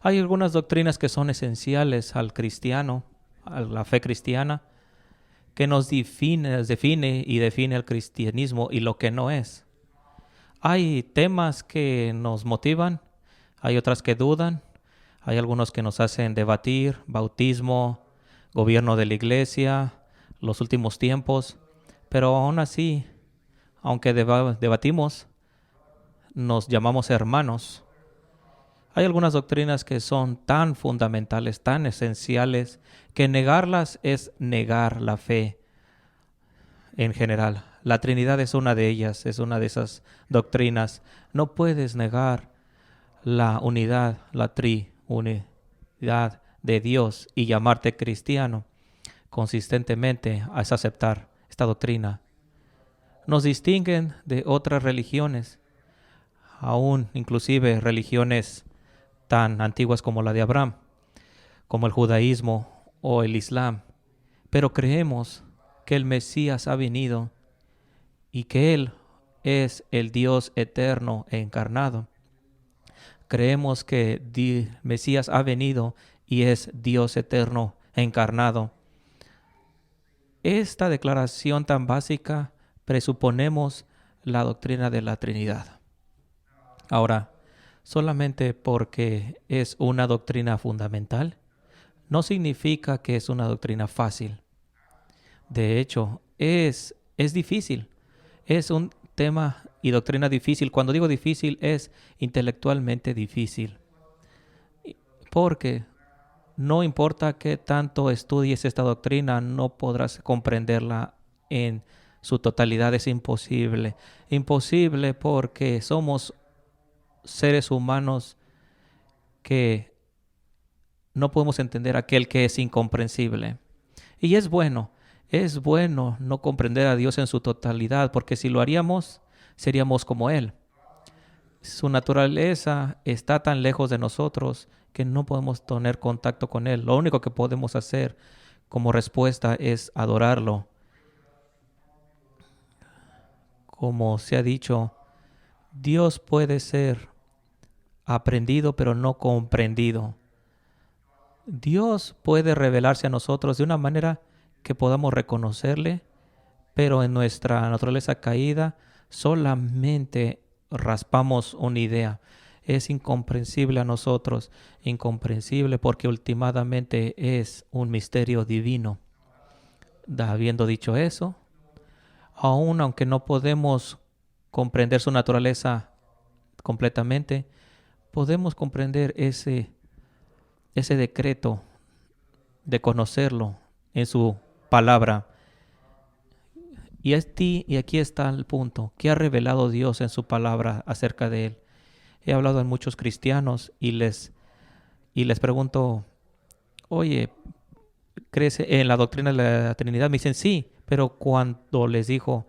Hay algunas doctrinas que son esenciales al cristiano, a la fe cristiana, que nos define el cristianismo y lo que no es. Hay temas que nos motivan, hay otras que dudan, hay algunos que nos hacen debatir: bautismo, gobierno de la iglesia, los últimos tiempos, pero aún así, aunque debatimos, nos llamamos hermanos. Hay algunas doctrinas que son tan fundamentales, tan esenciales, que negarlas es negar la fe en general. La Trinidad es una de ellas, es una de esas doctrinas. No puedes negar la unidad, la triunidad de Dios y llamarte cristiano. Consistentemente es aceptar esta doctrina. Nos distinguen de otras religiones, aún inclusive religiones tan antiguas como la de Abraham, como el judaísmo o el islam. Pero creemos que el Mesías ha venido y que Él es el Dios eterno e encarnado. Creemos que el Mesías ha venido y es Dios eterno encarnado. Esta declaración tan básica presuponemos la doctrina de la Trinidad. Ahora, solamente porque es una doctrina fundamental, no significa que es una doctrina fácil. De hecho, es difícil. Es un tema y doctrina difícil. Cuando digo difícil, es intelectualmente difícil. Porque no importa qué tanto estudies esta doctrina, no podrás comprenderla en su totalidad. Es imposible. Imposible porque somos seres humanos que no podemos entender aquel que es incomprensible. Y es bueno no comprender a Dios en su totalidad, porque si lo haríamos, seríamos como Él. Su naturaleza está tan lejos de nosotros que no podemos tener contacto con Él. Lo único que podemos hacer como respuesta es adorarlo. Como se ha dicho, Dios puede ser aprendido pero no comprendido. Dios puede revelarse a nosotros de una manera que podamos reconocerle, pero en nuestra naturaleza caída solamente raspamos una idea. Es incomprensible a nosotros, incomprensible porque últimamente es un misterio divino. Habiendo dicho eso, aun aunque no podemos comprender su naturaleza completamente, podemos comprender ese decreto de conocerlo en su palabra. Y aquí está el punto. ¿Qué ha revelado Dios en su palabra acerca de Él? He hablado a muchos cristianos y les pregunto: oye, ¿crees en la doctrina de la Trinidad? Me dicen sí, pero cuando les dijo,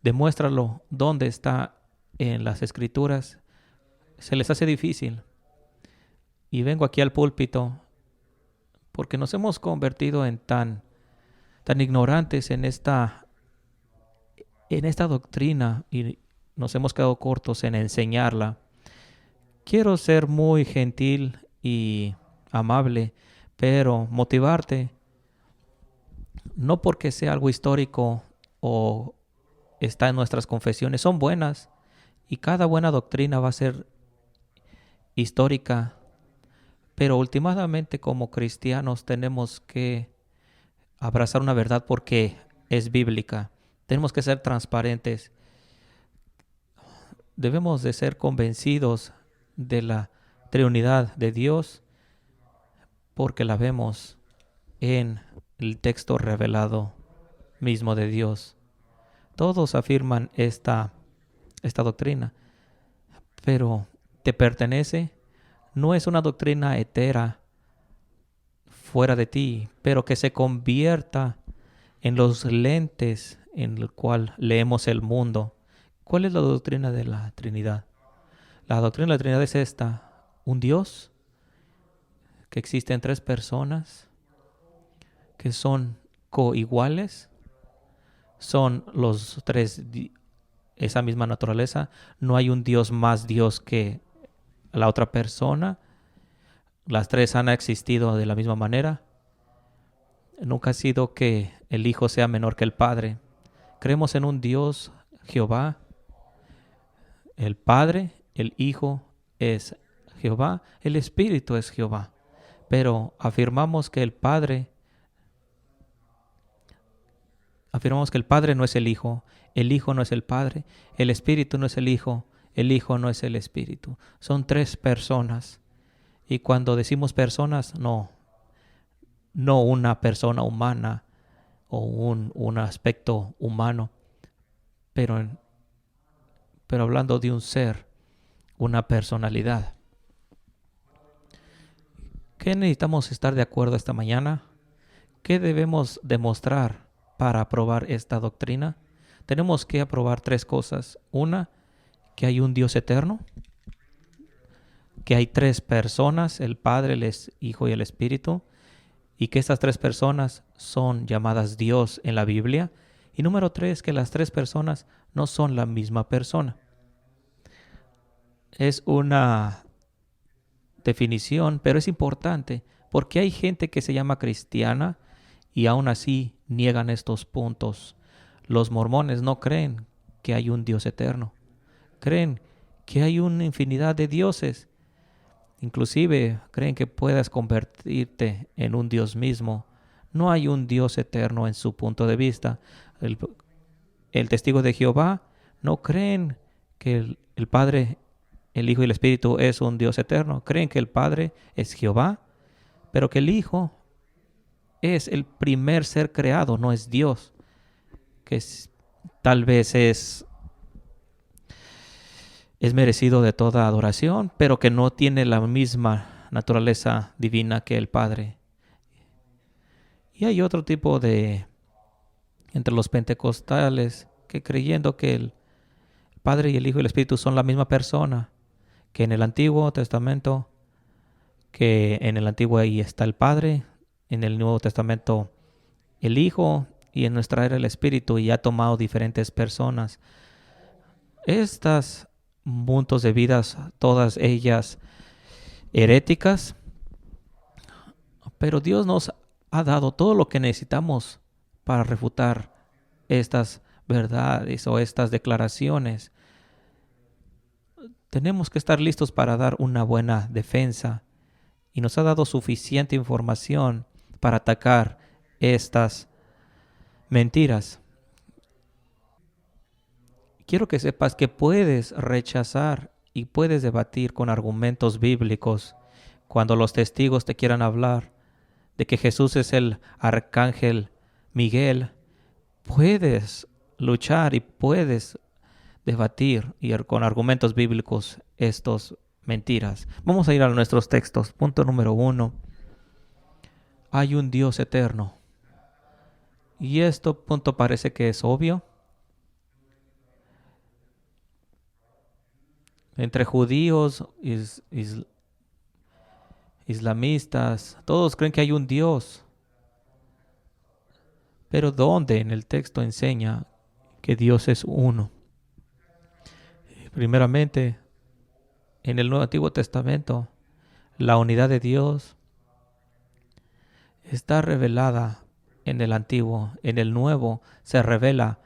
demuéstralo dónde está en las Escrituras, se les hace difícil. Y vengo aquí al púlpito porque nos hemos convertido en tan ignorantes en esta doctrina y nos hemos quedado cortos en enseñarla. Quiero ser muy gentil y amable, pero motivarte no porque sea algo histórico o está en nuestras confesiones. Son buenas y cada buena doctrina va a ser histórica, pero últimamente como cristianos tenemos que abrazar una verdad porque es bíblica. Tenemos que ser transparentes. Debemos de ser convencidos de la triunidad de Dios porque la vemos en el texto revelado mismo de Dios. Todos afirman esta doctrina, pero ¿te pertenece? No es una doctrina etera fuera de ti, pero que se convierta en los lentes en el cual leemos el mundo. ¿Cuál es la doctrina de la Trinidad? La doctrina de la Trinidad es esta: un Dios que existe en tres personas que son coiguales, son los tres esa misma naturaleza. No hay un Dios más Dios que la otra persona. Las tres han existido de la misma manera. Nunca ha sido que el Hijo sea menor que el Padre. Creemos en un Dios, Jehová, el Padre, el Hijo es Jehová, el Espíritu es Jehová. Pero afirmamos que el Padre no es el Hijo no es el Padre, el Espíritu no es el Hijo no es el Espíritu. Son tres personas. Y cuando decimos personas, no una persona humana o un aspecto humano, pero hablando de un ser, una personalidad. ¿Qué necesitamos estar de acuerdo esta mañana? ¿Qué debemos demostrar para aprobar esta doctrina? Tenemos que aprobar tres cosas. Una, que hay un Dios eterno, que hay tres personas, el Padre, el Hijo y el Espíritu, y que estas tres personas son llamadas Dios en la Biblia. Y número tres, que las tres personas no son la misma persona. Es una definición, pero es importante porque hay gente que se llama cristiana y aún así niegan estos puntos. Los mormones no creen que hay un Dios eterno. Creen que hay una infinidad de dioses. Inclusive creen que puedas convertirte en un Dios mismo. No hay un Dios eterno en su punto de vista. El testigo de Jehová no creen que el Padre, el Hijo y el Espíritu es un Dios eterno. Creen que el Padre es Jehová, pero que el Hijo es el primer ser creado, no es Dios. Tal vez es merecido de toda adoración, pero que no tiene la misma naturaleza divina que el Padre. Y hay otro tipo entre los pentecostales, que creyendo que el Padre y el Hijo y el Espíritu son la misma persona, que en el Antiguo Testamento, que en el Antiguo ahí está el Padre, en el Nuevo Testamento el Hijo, y en nuestra era el Espíritu, y ha tomado diferentes personas. Estas puntos de vidas, todas ellas heréticas, pero Dios nos ha dado todo lo que necesitamos para refutar estas verdades o estas declaraciones. Tenemos que estar listos para dar una buena defensa y nos ha dado suficiente información para atacar estas mentiras. Quiero que sepas que puedes rechazar y puedes debatir con argumentos bíblicos cuando los testigos te quieran hablar de que Jesús es el arcángel Miguel. Puedes luchar y puedes debatir con argumentos bíblicos estas mentiras. Vamos a ir a nuestros textos. Punto número 1. Hay un Dios eterno. Y esto punto parece que es obvio. Entre judíos, islamistas, todos creen que hay un Dios. Pero ¿dónde en el texto enseña que Dios es uno? Primeramente, en el Antiguo Testamento, la unidad de Dios está revelada en el Antiguo. En el Nuevo se revela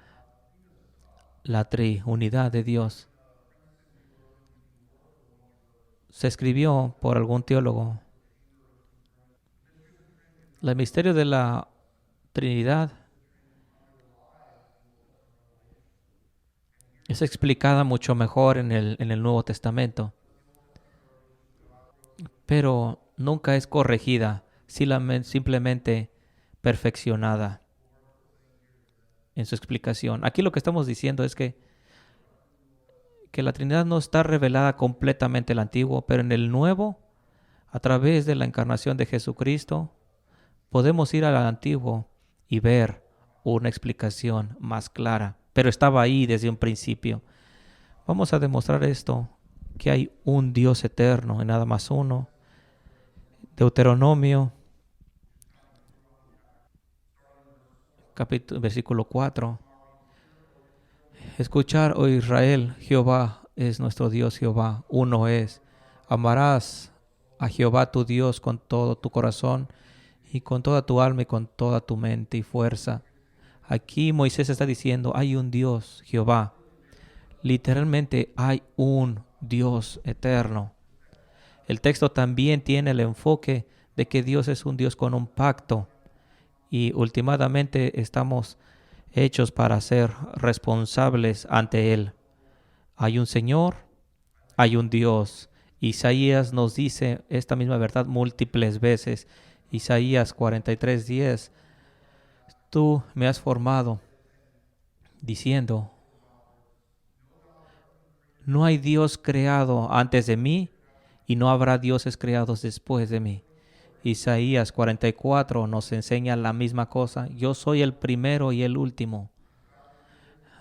la triunidad de Dios. Se escribió por algún teólogo. El misterio de la Trinidad es explicada mucho mejor en el Nuevo Testamento, pero nunca es corregida, simplemente perfeccionada en su explicación. Aquí lo que estamos diciendo es que la Trinidad no está revelada completamente en el Antiguo, pero en el Nuevo, a través de la encarnación de Jesucristo, podemos ir al Antiguo y ver una explicación más clara, pero estaba ahí desde un principio. Vamos a demostrar esto, que hay un Dios eterno y nada más uno. Deuteronomio, versículo 4. Escuchar, oh Israel, Jehová es nuestro Dios, Jehová, uno es. Amarás a Jehová tu Dios con todo tu corazón y con toda tu alma y con toda tu mente y fuerza. Aquí Moisés está diciendo, hay un Dios, Jehová. Literalmente hay un Dios eterno. El texto también tiene el enfoque de que Dios es un Dios con un pacto y últimamente estamos hechos para ser responsables ante Él. Hay un Señor, hay un Dios. Isaías nos dice esta misma verdad múltiples veces. Isaías 43:10, tú me has formado, diciendo, no hay Dios creado antes de mí y no habrá dioses creados después de mí. Isaías 44 nos enseña la misma cosa. Yo soy el primero y el último.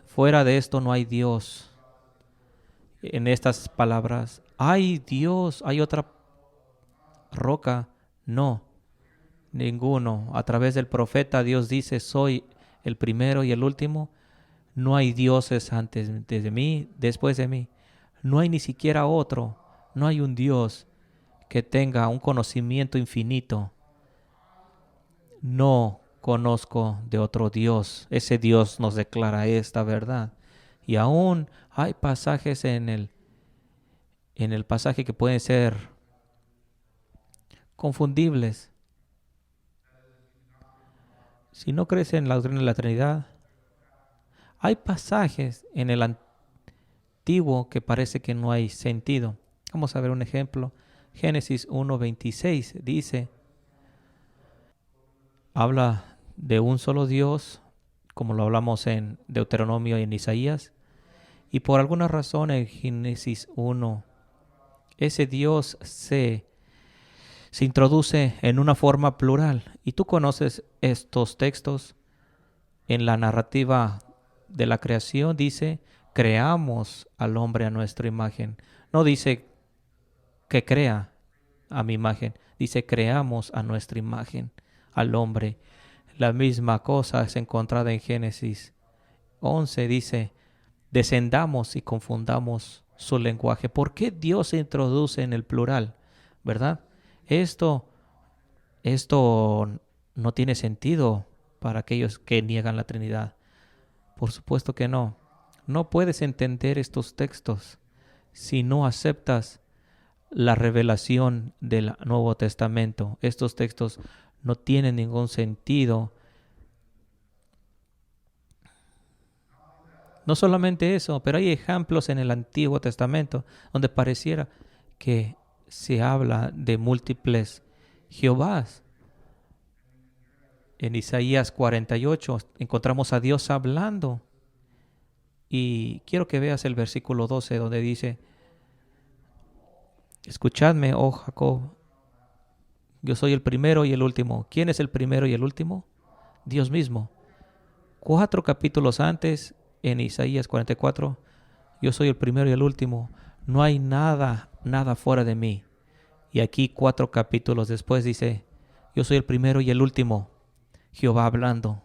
Fuera de esto no hay Dios. En estas palabras, ¿hay Dios? ¿Hay otra roca? No, ninguno. A través del profeta Dios dice, soy el primero y el último. No hay dioses antes de mí, después de mí. No hay ni siquiera otro. No hay un Dios que tenga un conocimiento infinito. No conozco de otro Dios. Ese Dios nos declara esta verdad. Y aún hay pasajes en el pasaje que pueden ser confundibles. Si no crees en la doctrina de la Trinidad, hay pasajes en el antiguo que parece que no hay sentido. Vamos a ver un ejemplo. Génesis 1:26 dice, habla de un solo Dios, como lo hablamos en Deuteronomio y en Isaías, y por alguna razón en Génesis 1, ese Dios se introduce en una forma plural. Y tú conoces estos textos en la narrativa de la creación, dice, creamos al hombre a nuestra imagen. No dice que crea a mi imagen, dice creamos a nuestra imagen al hombre. La misma cosa es encontrada en Génesis 11, dice, descendamos y confundamos su lenguaje. ¿Por qué Dios se introduce en el plural? ¿Verdad? Esto no tiene sentido para aquellos que niegan la Trinidad. Por supuesto que no. No puedes entender estos textos si no aceptas la revelación del Nuevo Testamento. Estos textos no tienen ningún sentido. No solamente eso, pero hay ejemplos en el Antiguo Testamento donde pareciera que se habla de múltiples Jehovás. En Isaías 48 encontramos a Dios hablando. Y quiero que veas el versículo 12 donde dice, escuchadme, oh Jacob, yo soy el primero y el último. ¿Quién es el primero y el último? Dios mismo. 4 capítulos antes, en Isaías 44, yo soy el primero y el último. No hay nada fuera de mí. Y aquí 4 capítulos después dice, yo soy el primero y el último. Jehová hablando.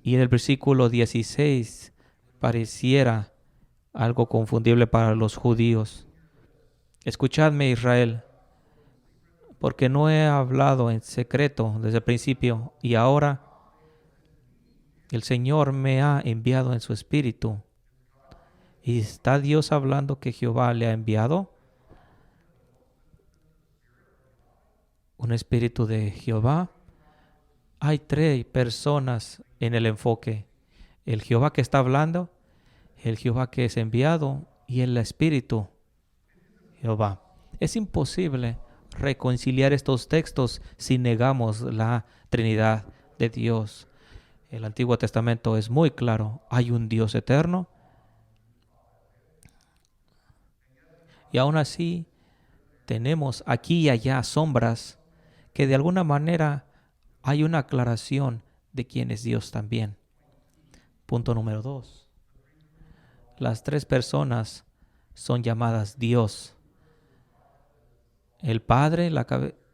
Y en el versículo 16 pareciera algo confundible para los judíos. Escuchadme, Israel, porque no he hablado en secreto desde el principio, y ahora el Señor me ha enviado en su espíritu. ¿Y está Dios hablando que Jehová le ha enviado? ¿Un espíritu de Jehová? Hay 3 personas en el enfoque. El Jehová que está hablando, el Jehová que es enviado y el espíritu Jehová. Es imposible reconciliar estos textos si negamos la Trinidad de Dios. El Antiguo Testamento es muy claro. Hay un Dios eterno. Y aún así tenemos aquí y allá sombras que de alguna manera hay una aclaración de quién es Dios también. Punto número 2. Las 3 personas son llamadas Dios. El Padre,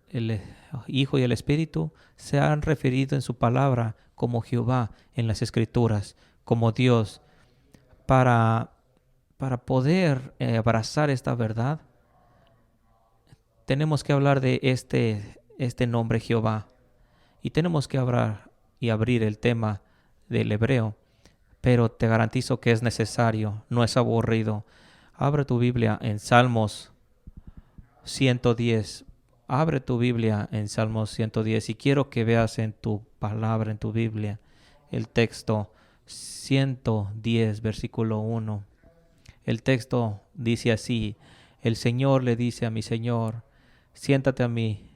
el Hijo y el Espíritu se han referido en su palabra como Jehová en las Escrituras, como Dios. Para poder abrazar esta verdad, tenemos que hablar de este nombre Jehová. Y tenemos que hablar y abrir el tema del hebreo. Pero te garantizo que es necesario, no es aburrido. Abre tu Biblia en Salmos 110. Abre tu Biblia en Salmos 110 y quiero que veas en tu palabra, en tu Biblia, el texto 110, versículo 1. El texto dice así: el Señor le dice a mi Señor, siéntate a mi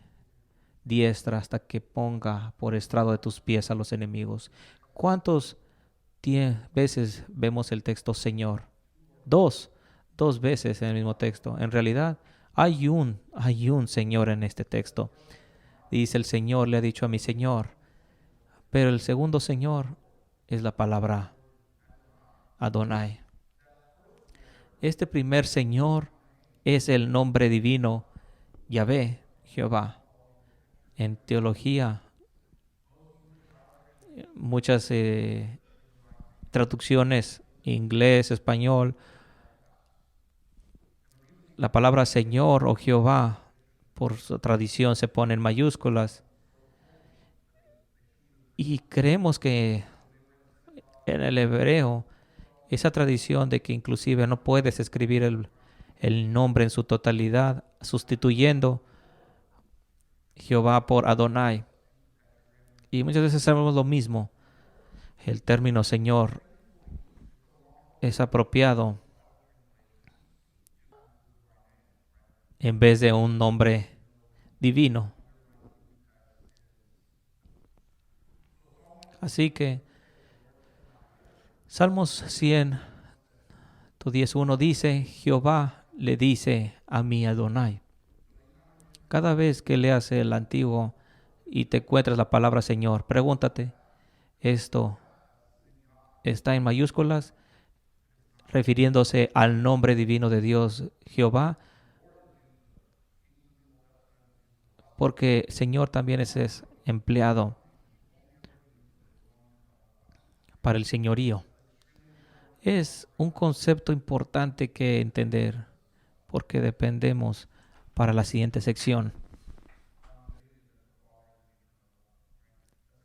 diestra hasta que ponga por estrado de tus pies a los enemigos. ¿Cuántas veces vemos el texto Señor? Dos veces en el mismo texto. En realidad, hay un Señor en este texto. Dice: el Señor le ha dicho a mi Señor. Pero el segundo Señor es la palabra Adonai. Este primer Señor es el nombre divino Yahvé, Jehová. En teología, muchas traducciones, inglés, español, la palabra Señor o Jehová, por su tradición, se pone en mayúsculas. Y creemos que en el hebreo, esa tradición de que inclusive no puedes escribir el nombre en su totalidad, sustituyendo Jehová por Adonai. Y muchas veces hacemos lo mismo. El término Señor es apropiado en vez de un nombre divino. Así que Salmos 110:1 dice: Jehová le dice a mi Adonai. Cada vez que leas el Antiguo y te encuentras la palabra Señor, pregúntate, ¿esto está en mayúsculas refiriéndose al nombre divino de Dios, Jehová? Porque Señor también es empleado para el señorío. Es un concepto importante que entender porque dependemos para la siguiente sección.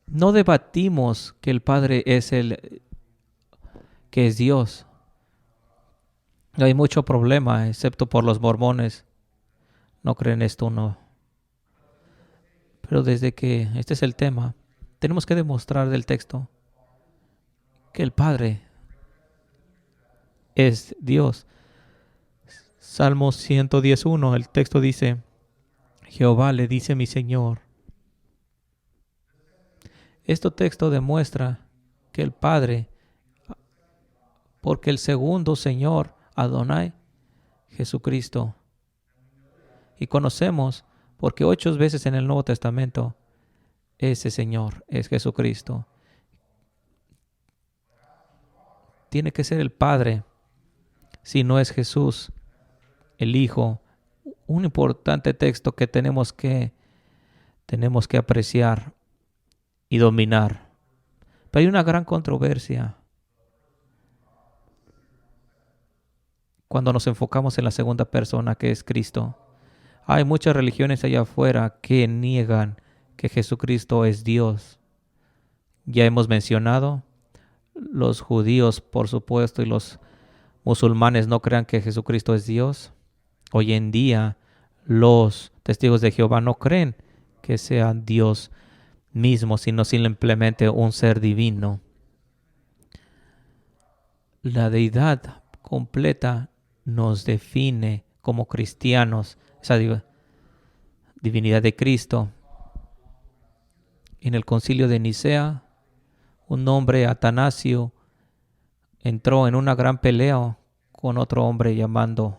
No debatimos que el Padre que es Dios. No hay mucho problema, excepto por los mormones. No creen esto, no. Pero desde que este es el tema, tenemos que demostrar del texto que el Padre es Dios. Salmos 110:1, el texto dice: Jehová le dice a mi Señor. Este texto demuestra que el Padre, porque el segundo Señor, Adonai, Jesucristo. Y conocemos, porque 8 veces en el Nuevo Testamento, ese Señor es Jesucristo. Tiene que ser el Padre, si no es Jesús, el Hijo. Un importante texto que tenemos que apreciar y dominar. Pero hay una gran controversia cuando nos enfocamos en la segunda persona, que es Cristo. Hay muchas religiones allá afuera que niegan que Jesucristo es Dios. Ya hemos mencionado, los judíos, por supuesto, y los musulmanes no crean que Jesucristo es Dios. Hoy en día, los testigos de Jehová no creen que sea Dios mismo, sino simplemente un ser divino. La deidad completa nos define como cristianos, esa divinidad de Cristo. En el concilio de Nicea, un hombre, Atanasio, entró en una gran pelea con otro hombre llamando.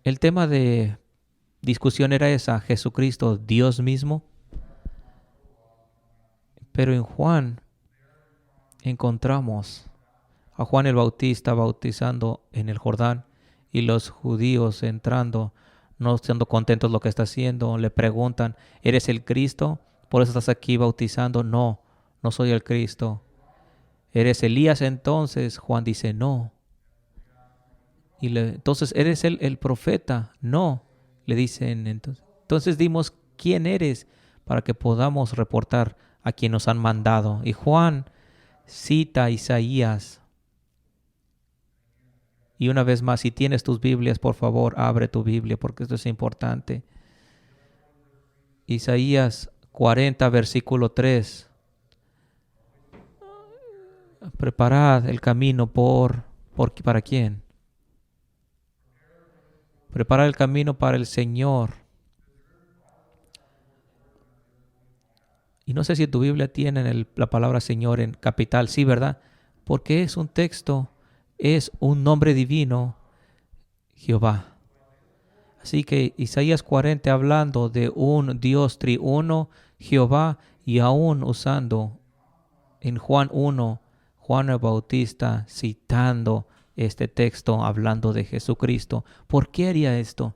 El tema de discusión era esa: Jesucristo, Dios mismo. Pero en Juan encontramos a Juan el Bautista bautizando en el Jordán, y los judíos entrando, no siendo contentos lo que está haciendo, le preguntan: ¿eres el Cristo? ¿Por eso estás aquí bautizando? No, no soy el Cristo. ¿Eres Elías entonces? Juan dice: no. Entonces, ¿eres el profeta? No, le dicen. Entonces dimos quién eres para que podamos reportar a quien nos han mandado. Y Juan cita a Isaías. Y una vez más, si tienes tus Biblias, por favor, abre tu Biblia porque esto es importante. Isaías 40, versículo 3. Preparad el camino ¿para quién? Preparad el camino para el Señor. Y no sé si tu Biblia tiene la palabra Señor en capital. Sí, ¿verdad? Porque es un texto, es un nombre divino, Jehová. Así que Isaías 40 hablando de un Dios triuno, Jehová, y aún usando en Juan 1, Juan el Bautista citando este texto hablando de Jesucristo. ¿Por qué haría esto?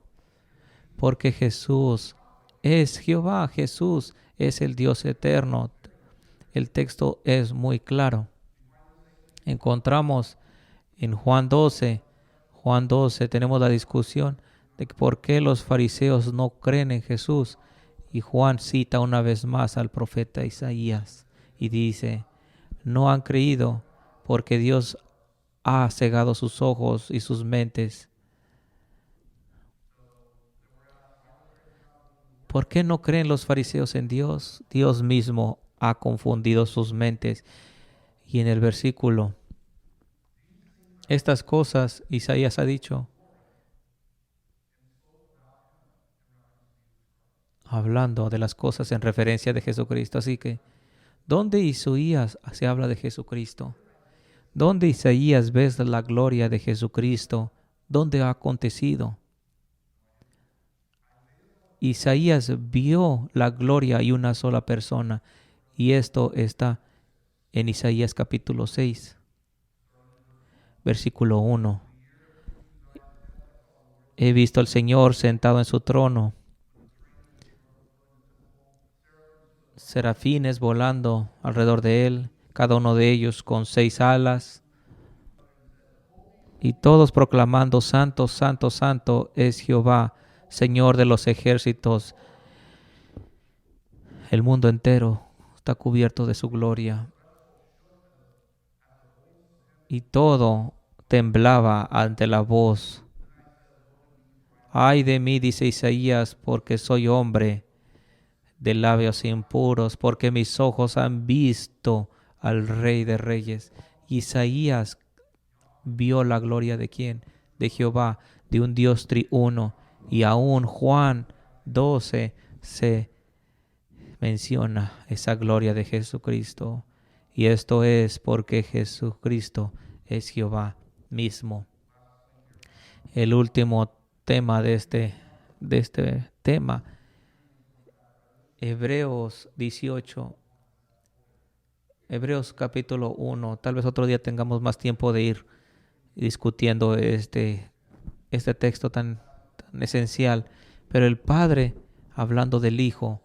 Porque Jesús es Jehová, Jesús es el Dios eterno. El texto es muy claro. Encontramos en Juan 12 tenemos la discusión de por qué los fariseos no creen en Jesús. Y Juan cita una vez más al profeta Isaías y dice, no han creído porque Dios ha cegado sus ojos y sus mentes. ¿Por qué no creen los fariseos en Dios? Dios mismo ha confundido sus mentes. Y en el versículo, estas cosas Isaías ha dicho, hablando de las cosas en referencia de Jesucristo. Así que, ¿dónde Isaías se habla de Jesucristo? ¿Dónde Isaías ves la gloria de Jesucristo? ¿Dónde ha acontecido? Isaías vio la gloria y una sola persona. Y esto está en Isaías capítulo 6, versículo 1. He visto al Señor sentado en su trono, serafines volando alrededor de él, cada uno de ellos con 6 alas, y todos proclamando, Santo, Santo, Santo es Jehová, Señor de los ejércitos. El mundo entero está cubierto de su gloria. Y todo temblaba ante la voz. Ay de mí, dice Isaías, porque soy hombre de labios impuros, porque mis ojos han visto al Rey de Reyes. Isaías vio la gloria de quién? De Jehová, de un Dios triuno. Y aún Juan 12 se menciona esa gloria de Jesucristo. Y esto es porque Jesucristo es Jehová mismo. El último tema de este tema, Hebreos 18, Hebreos capítulo 1. Tal vez otro día tengamos más tiempo de ir discutiendo este texto tan esencial. Pero el Padre hablando del Hijo,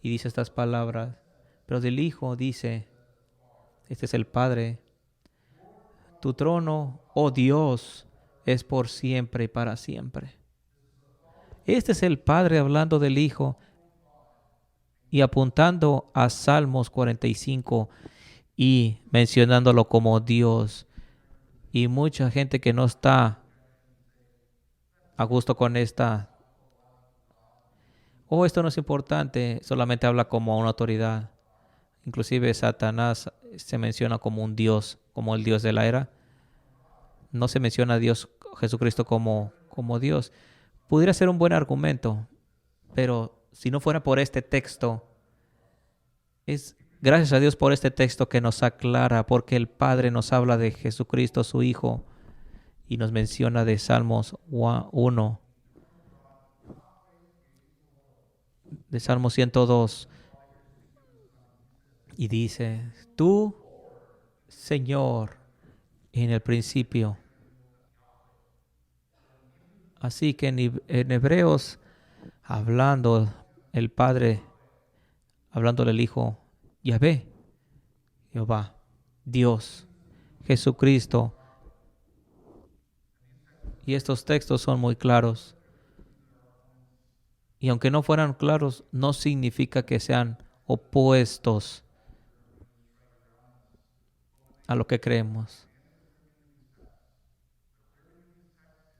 y dice estas palabras, pero del Hijo dice, este es el Padre, tu trono, oh Dios, es por siempre y para siempre. Este es el Padre hablando del Hijo y apuntando a Salmos 45 y mencionándolo como Dios. Y mucha gente que no está a gusto con esto no es importante, solamente habla como una autoridad. Inclusive Satanás se menciona como un Dios, como el Dios de la era. No se menciona a Dios, Jesucristo como Dios. Pudiera ser un buen argumento, pero si no fuera por este texto, es gracias a Dios por este texto que nos aclara, porque el Padre nos habla de Jesucristo, su Hijo, y nos menciona de Salmos 1, de Salmo 102, y dice, tú, Señor, en el principio. Así que en Hebreos, hablando el Padre, hablando del Hijo, Yahvé, Jehová, Dios, Jesucristo, Y estos textos son muy claros. Y aunque no fueran claros, no significa que sean opuestos a lo que creemos.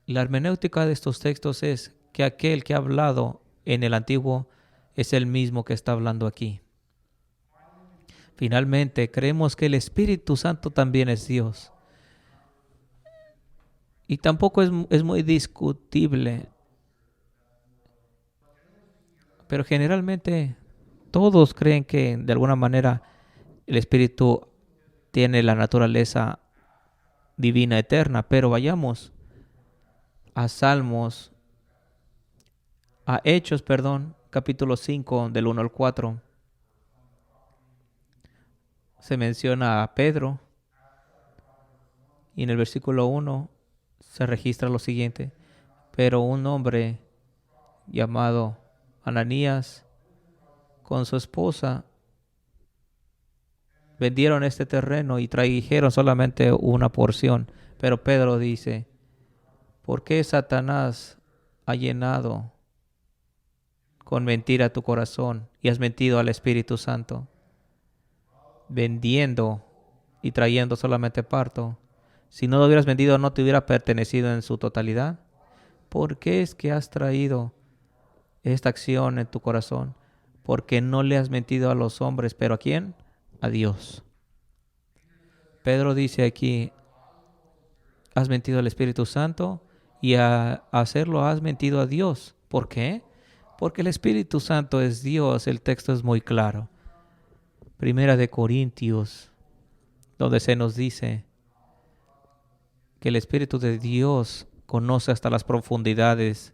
La hermenéutica de estos textos es que aquel que ha hablado en el Antiguo es el mismo que está hablando aquí. Finalmente, creemos que el Espíritu Santo también es Dios. Y tampoco es muy discutible. Pero generalmente todos creen que de alguna manera el Espíritu tiene la naturaleza divina eterna. Pero vayamos a Hechos, capítulo 5, del 1 al 4. Se menciona a Pedro y en el versículo 1 se registra lo siguiente. Pero un hombre llamado Ananías con su esposa vendieron este terreno y trajeron solamente una porción. Pero Pedro dice, ¿por qué Satanás ha llenado con mentira tu corazón y has mentido al Espíritu Santo, vendiendo y trayendo solamente parto? Si no lo hubieras vendido, no te hubiera pertenecido en su totalidad. ¿Por qué es que has traído esta acción en tu corazón? Porque no le has mentido a los hombres, pero ¿a quién? A Dios. Pedro dice aquí, has mentido al Espíritu Santo y a hacerlo has mentido a Dios. ¿Por qué? Porque el Espíritu Santo es Dios. El texto es muy claro. Primera de Corintios, donde se nos dice que el Espíritu de Dios conoce hasta las profundidades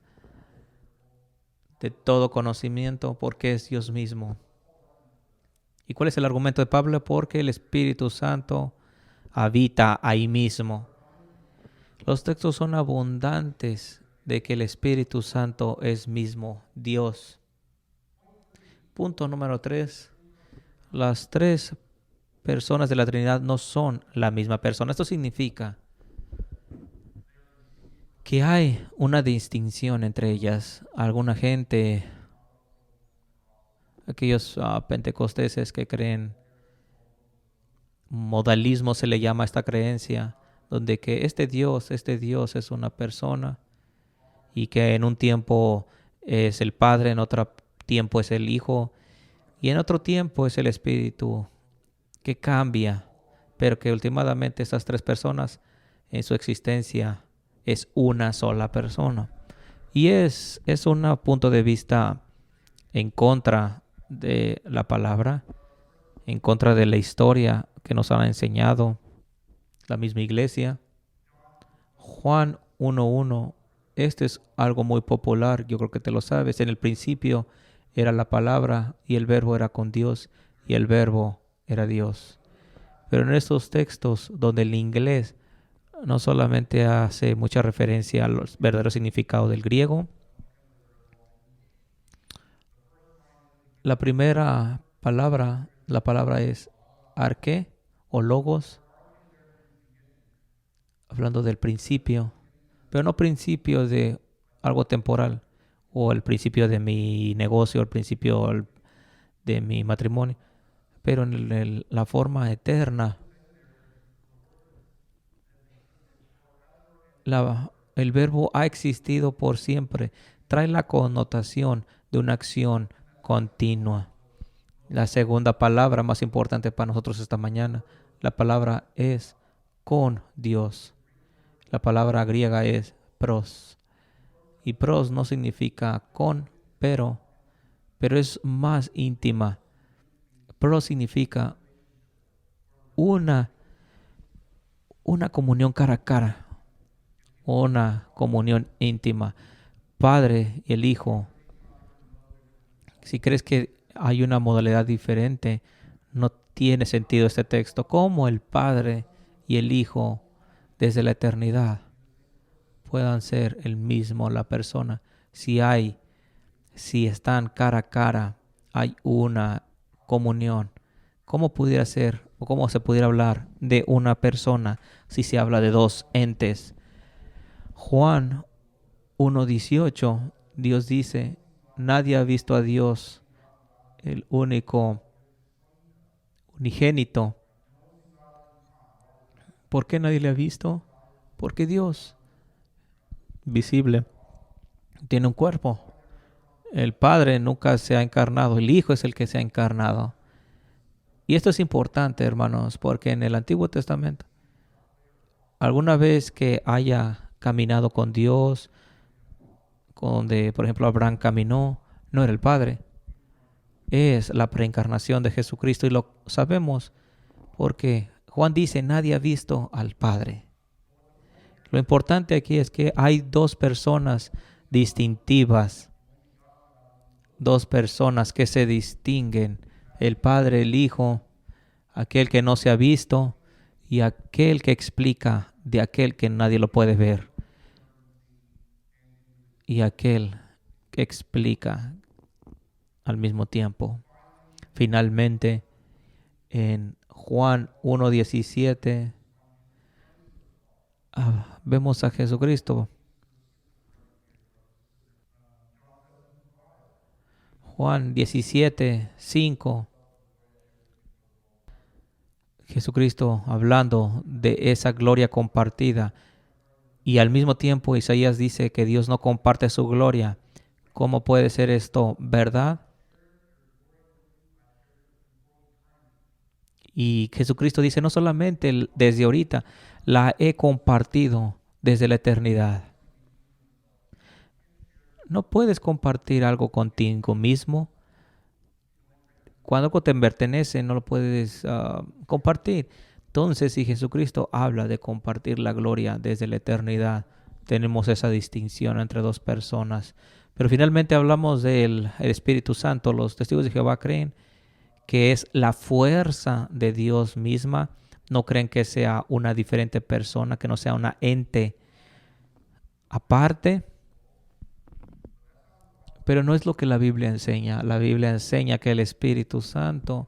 de todo conocimiento porque es Dios mismo. ¿Y cuál es el argumento de Pablo? Porque el Espíritu Santo habita ahí mismo. Los textos son abundantes de que el Espíritu Santo es mismo Dios. Punto número 3. Las tres personas de la Trinidad no son la misma persona. Esto significa que hay una distinción entre ellas. Alguna gente, aquellos pentecosteses que creen, modalismo se le llama a esta creencia, donde que este Dios es una persona y que en un tiempo es el Padre, en otro tiempo es el Hijo y en otro tiempo es el Espíritu, que cambia, pero que últimamente estas tres personas en su existencia es una sola persona. Y es un punto de vista en contra de la palabra, en contra de la historia que nos ha enseñado la misma iglesia. Juan 1:1, este es algo muy popular, yo creo que te lo sabes. En el principio era la palabra y el verbo era con Dios y el verbo era Dios. Pero en estos textos donde el inglés no solamente hace mucha referencia al verdadero significado del griego, la primera palabra, la palabra es arché o logos, hablando del principio, pero no principio de algo temporal o el principio de mi negocio, el principio de mi matrimonio, pero en la forma eterna. El verbo ha existido por siempre. Trae la connotación de una acción continua. La segunda palabra más importante para nosotros esta mañana, la palabra es con Dios. La palabra griega es pros. Y pros no significa con, pero es más íntima. Pros significa una comunión cara a cara, una comunión íntima. Padre y el Hijo. Si crees que hay una modalidad diferente, no tiene sentido este texto. ¿Cómo el Padre y el Hijo desde la eternidad puedan ser el mismo, la persona? Si están cara a cara, hay una comunión. ¿Cómo pudiera ser o cómo se pudiera hablar de una persona si se habla de dos entes? Juan 1:18, Dios dice, nadie ha visto a Dios, el único unigénito. ¿Por qué nadie le ha visto? Porque Dios, visible, tiene un cuerpo. El Padre nunca se ha encarnado, el Hijo es el que se ha encarnado. Y esto es importante, hermanos, porque en el Antiguo Testamento, alguna vez que haya caminado con Dios, donde, por ejemplo, Abraham caminó, no era el Padre, es la preencarnación de Jesucristo y lo sabemos porque Juan dice, nadie ha visto al Padre. Lo importante aquí es que hay dos personas distintivas, dos personas que se distinguen, el Padre, el Hijo, aquel que no se ha visto y aquel que explica de aquel que nadie lo puede ver y aquel que explica al mismo tiempo. Finalmente, en Juan 1:17 vemos a Jesucristo. Juan 17:5. Jesucristo hablando de esa gloria compartida. Y al mismo tiempo Isaías dice que Dios no comparte su gloria. ¿Cómo puede ser esto verdad? Y Jesucristo dice, no solamente desde ahorita, la he compartido desde la eternidad. No puedes compartir algo contigo mismo. Cuando algo te pertenece, no lo puedes compartir. Entonces, si Jesucristo habla de compartir la gloria desde la eternidad, tenemos esa distinción entre dos personas. Pero finalmente hablamos del Espíritu Santo. Los testigos de Jehová creen que es la fuerza de Dios misma. No creen que sea una diferente persona, que no sea una ente aparte. Pero no es lo que la Biblia enseña. La Biblia enseña que el Espíritu Santo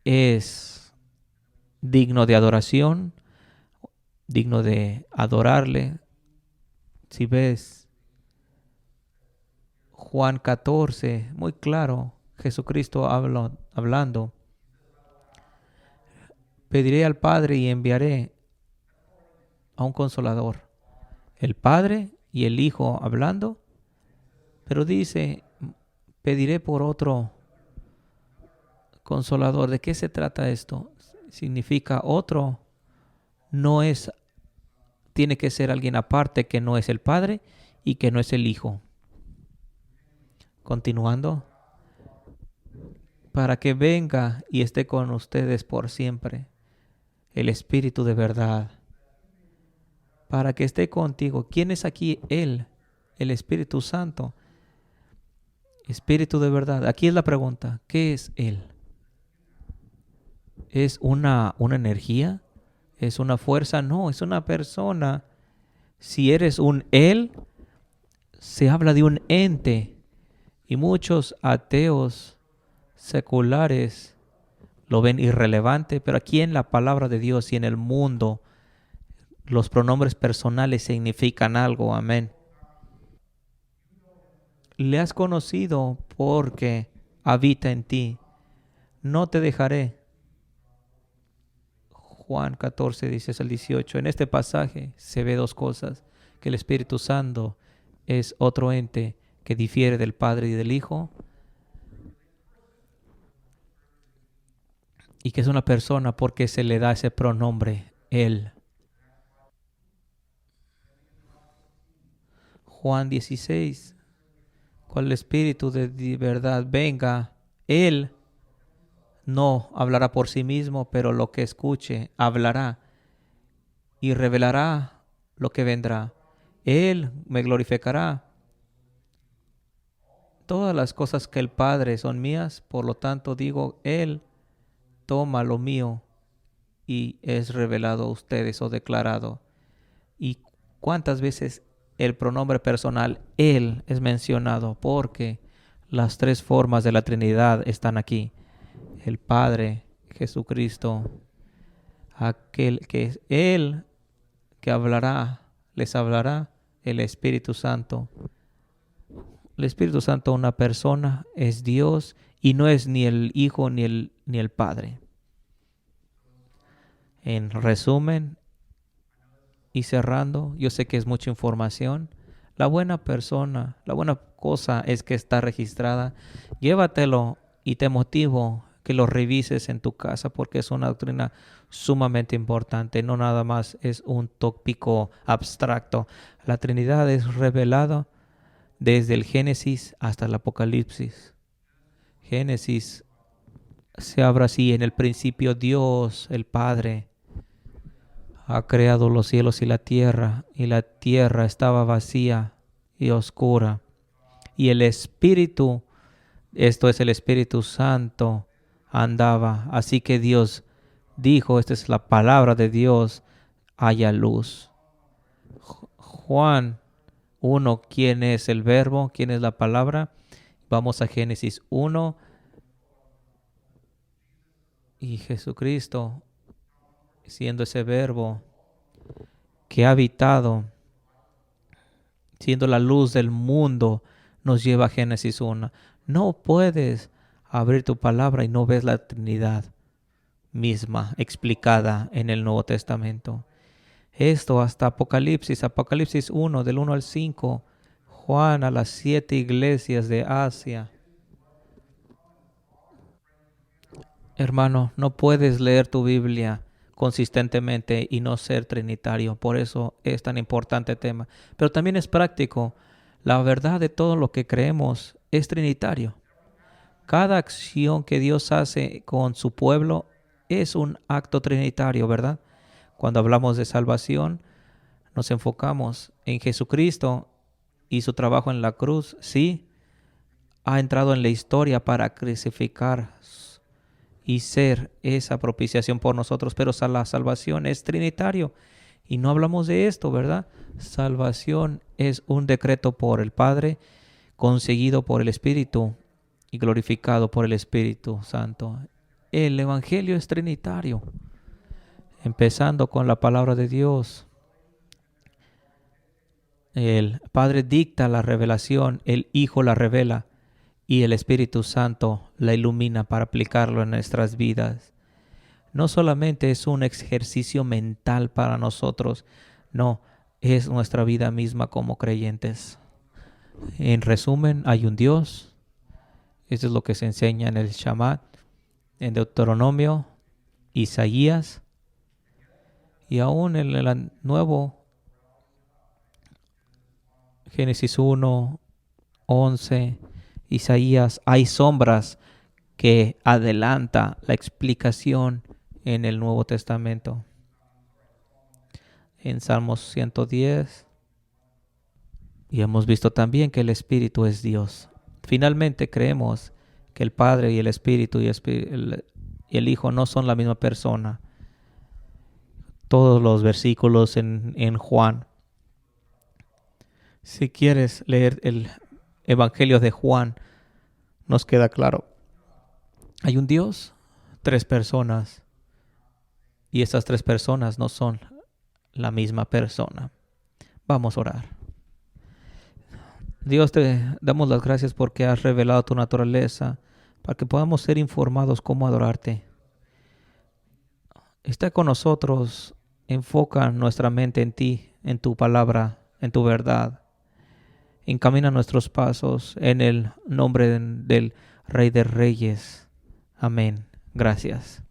es digno de adoración, digno de adorarle. Si ves Juan 14, muy claro, Jesucristo hablando, pediré al Padre y enviaré a un consolador. El Padre y el Hijo hablando, pero dice, pediré por otro consolador. ¿De qué se trata esto? Significa otro, no es, tiene que ser alguien aparte que no es el Padre y que no es el Hijo. Continuando, para que venga y esté con ustedes por siempre, el Espíritu de verdad, para que esté contigo. ¿Quién es aquí Él? El Espíritu Santo. Espíritu de verdad. Aquí es la pregunta, ¿qué es Él? ¿Es una energía? ¿Es una fuerza? No, es una persona. Si eres un Él, se habla de un ente. Y muchos ateos seculares lo ven irrelevante, pero aquí en la palabra de Dios y en el mundo, los pronombres personales significan algo. Amén. Le has conocido porque habita en ti. No te dejaré. Juan 14, 16 al 18. En este pasaje se ve dos cosas. Que el Espíritu Santo es otro ente que difiere del Padre y del Hijo. Y que es una persona porque se le da ese pronombre, Él. Juan 16. Cuando el Espíritu de verdad venga, Él no hablará por sí mismo, pero lo que escuche hablará y revelará lo que vendrá. Él me glorificará. Todas las cosas que el Padre son mías, por lo tanto digo, Él toma lo mío y es revelado a ustedes o declarado. ¿Y cuántas veces el pronombre personal Él es mencionado? Porque las tres formas de la Trinidad están aquí. El Padre, Jesucristo, aquel que es Él que hablará les hablará el Espíritu Santo. El Espíritu Santo, una persona, es Dios y no es ni el Hijo ni el Padre. En resumen y cerrando, yo sé que es mucha información. La buena persona, la buena cosa es que está registrada. Llévatelo y te motivo que lo revises en tu casa porque es una doctrina sumamente importante. No nada más es un tópico abstracto. La Trinidad es revelada desde el Génesis hasta el Apocalipsis. Génesis se abre así: en el principio Dios, el Padre, ha creado los cielos y la tierra estaba vacía y oscura. Y el Espíritu, esto es el Espíritu Santo, andaba. Así que Dios dijo, esta es la palabra de Dios, haya luz. Juan 1, ¿quién es el verbo? ¿Quién es la palabra? Vamos a Génesis 1. Y Jesucristo, siendo ese verbo que ha habitado, siendo la luz del mundo, nos lleva a Génesis 1. No puedes abrir tu palabra y no ves la Trinidad misma explicada en el Nuevo Testamento. Esto hasta Apocalipsis 1, del 1 al 5, Juan a las 7 iglesias de Asia. Hermano, no puedes leer tu Biblia consistentemente y no ser trinitario. Por eso es tan importante el tema. Pero también es práctico. La verdad de todo lo que creemos es trinitario. Cada acción que Dios hace con su pueblo es un acto trinitario, ¿verdad? Cuando hablamos de salvación, nos enfocamos en Jesucristo y su trabajo en la cruz. Sí, ha entrado en la historia para crucificar y ser esa propiciación por nosotros, pero la salvación es trinitario y no hablamos de esto, ¿verdad? Salvación es un decreto por el Padre, conseguido por el Espíritu y glorificado por el Espíritu Santo. El Evangelio es trinitario, empezando con la palabra de Dios. El Padre dicta la revelación, el Hijo la revela y el Espíritu Santo la ilumina para aplicarlo en nuestras vidas. No solamente es un ejercicio mental para nosotros, no, es nuestra vida misma como creyentes. En resumen, hay un Dios. Eso es lo que se enseña en el Shammat, en Deuteronomio, Isaías y aún en el Nuevo Génesis 1, 11, Isaías. Hay sombras que adelanta la explicación en el Nuevo Testamento. En Salmos 110. Y hemos visto también que el Espíritu es Dios. Finalmente creemos que el Padre y el Espíritu y el Hijo no son la misma persona. Todos los versículos en Juan. Si quieres leer el Evangelio de Juan, nos queda claro. Hay un Dios, 3 personas. Y esas 3 personas no son la misma persona. Vamos a orar. Dios, te damos las gracias porque has revelado tu naturaleza para que podamos ser informados cómo adorarte. Está con nosotros, enfoca nuestra mente en ti, en tu palabra, en tu verdad. Encamina nuestros pasos en el nombre del Rey de Reyes. Amén. Gracias.